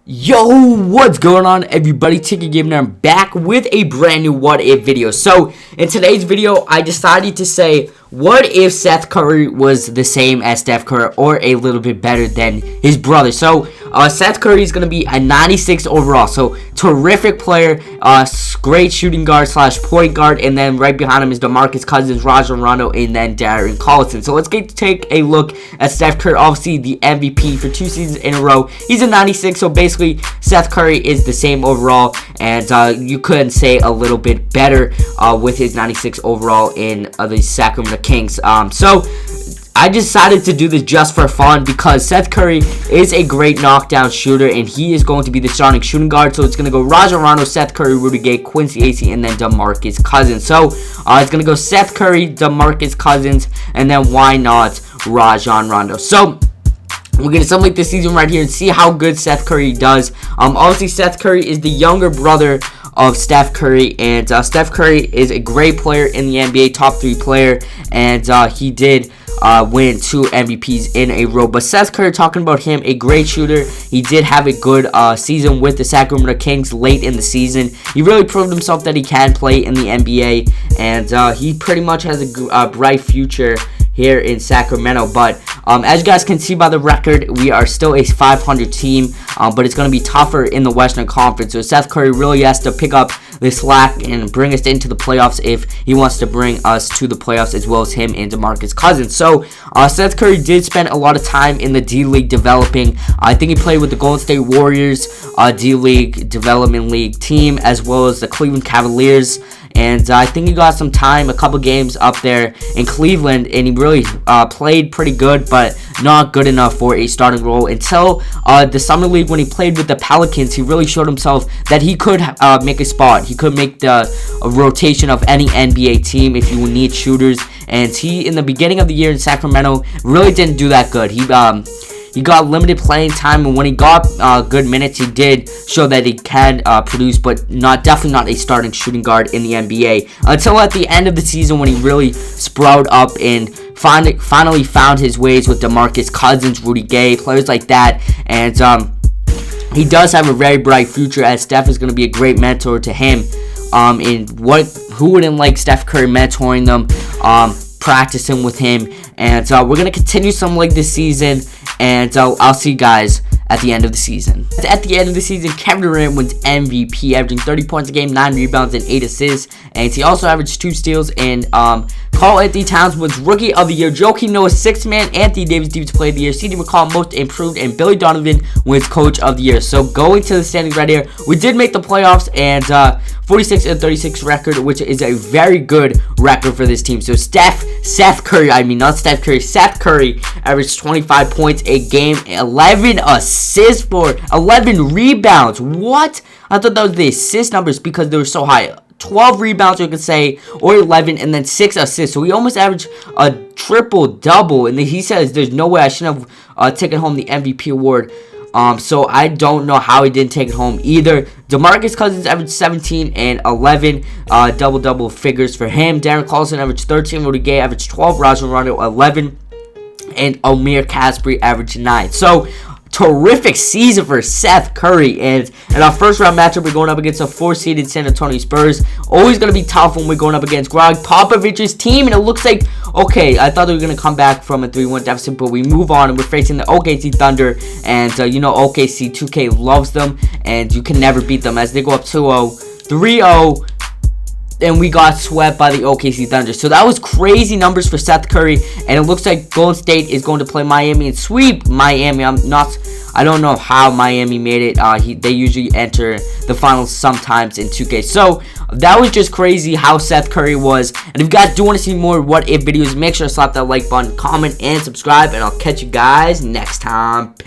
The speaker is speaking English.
Yo, what's going on, everybody? Ticket Game, and I'm back with a brand new what if video. So in today's video, I decided to say, what if Seth Curry was the same as Steph Curry or a little bit better than his brother? So Seth Curry is going to be a 96 overall. So terrific player, great shooting guard / point guard, and then right behind him is DeMarcus Cousins, Rajon Rondo, and then Darren Collison. So let's take a look at Steph Curry, obviously the MVP for 2 seasons in a row. He's a 96, so basically Seth Curry is the same overall, and you couldn't say a little bit better with his 96 overall in the Sacramento Kings. So I decided to do this just for fun because Seth Curry is a great knockdown shooter, and he is going to be the starting shooting guard. So it's going to go Rajon Rondo, Seth Curry, Rudy Gay, Quincy Acy, and then DeMarcus Cousins. So it's going to go Seth Curry, DeMarcus Cousins, and then why not Rajon Rondo? So we're going to summate this season right here and see how good Seth Curry does. Obviously, Seth Curry is the younger brother of Steph Curry, and Steph Curry is a great player in the NBA, top 3 player, and he did win 2 MVPs in a row. But Seth Curry, talking about him, a great shooter. He did have a good season with the Sacramento Kings late in the season. He really proved himself that he can play in the NBA, and he pretty much has a bright future here in Sacramento. But as you guys can see by the record, we are still a 500 team, but it's going to be tougher in the Western Conference. So Seth Curry really has to pick up the slack and bring us into the playoffs if he wants to bring us to the playoffs, as well as him and DeMarcus Cousins. So Seth Curry did spend a lot of time in the D-League developing. I think he played with the Golden State Warriors D-League Development League team, as well as the Cleveland Cavaliers. And I think he got some time, a couple games up there in Cleveland, and he really played pretty good, but not good enough for a starting role until the Summer League when he played with the Pelicans. He really showed himself that he could make a spot. He could make the rotation of any NBA team if you need shooters. And he, in the beginning of the year in Sacramento, really didn't do that good. He got limited playing time, and when he got good minutes, he did show that he can produce, but definitely not a starting shooting guard in the NBA. Until at the end of the season when he really sprouted up and finally found his ways with DeMarcus Cousins, Rudy Gay, players like that. And he does have a very bright future, as Steph is going to be a great mentor to him. And who wouldn't like Steph Curry mentoring them, practicing with him? And we're going to continue something like this season, and I'll see you guys at the end of the season. At the end of the season, Kevin Durant wins MVP, averaging 30 points a game, 9 rebounds, and 8 assists. And he also averaged 2 steals. And Karl-Anthony Towns wins Rookie of the Year. Joakim Noah, 6th Man. Anthony Davis, Defensive Player of the Year. C.J. McCollum, Most Improved. And Billy Donovan wins Coach of the Year. So going to the standings right here, we did make the playoffs, and 46-36 record, which is a very good record for this team. So Seth Curry averaged 25 points a game, 11 assists for 11 rebounds. What? I thought that was the assist numbers because they were so high. 12 rebounds, you could say, or 11, and then 6 assists. So he almost averaged a triple-double, and then he says there's no way I shouldn't have taken home the MVP award. So I don't know how he didn't take it home either. DeMarcus Cousins averaged 17 and 11, double-double figures for him. Darren Collison averaged 13, Rudy Gay averaged 12, Rajon Rondo 11, and Kspade averaged 9. So terrific season for Seth Curry. And in our first round matchup, we're going up against a 4-seeded San Antonio Spurs. Always going to be tough when we're going up against Greg Popovich's team. And it looks like, okay, I thought they were going to come back from a 3-1 deficit, but we move on and we're facing the OKC Thunder. And you know, OKC 2K loves them, and you can never beat them as they go up 2-0, 3-0. And we got swept by the OKC Thunder. So that was crazy numbers for Seth Curry. And it looks like Golden State is going to play Miami and sweep Miami. I don't know how Miami made it. They usually enter the finals sometimes in 2K. So that was just crazy how Seth Curry was. And if you guys do want to see more what if videos, make sure to slap that like button, comment, and subscribe. And I'll catch you guys next time. Peace.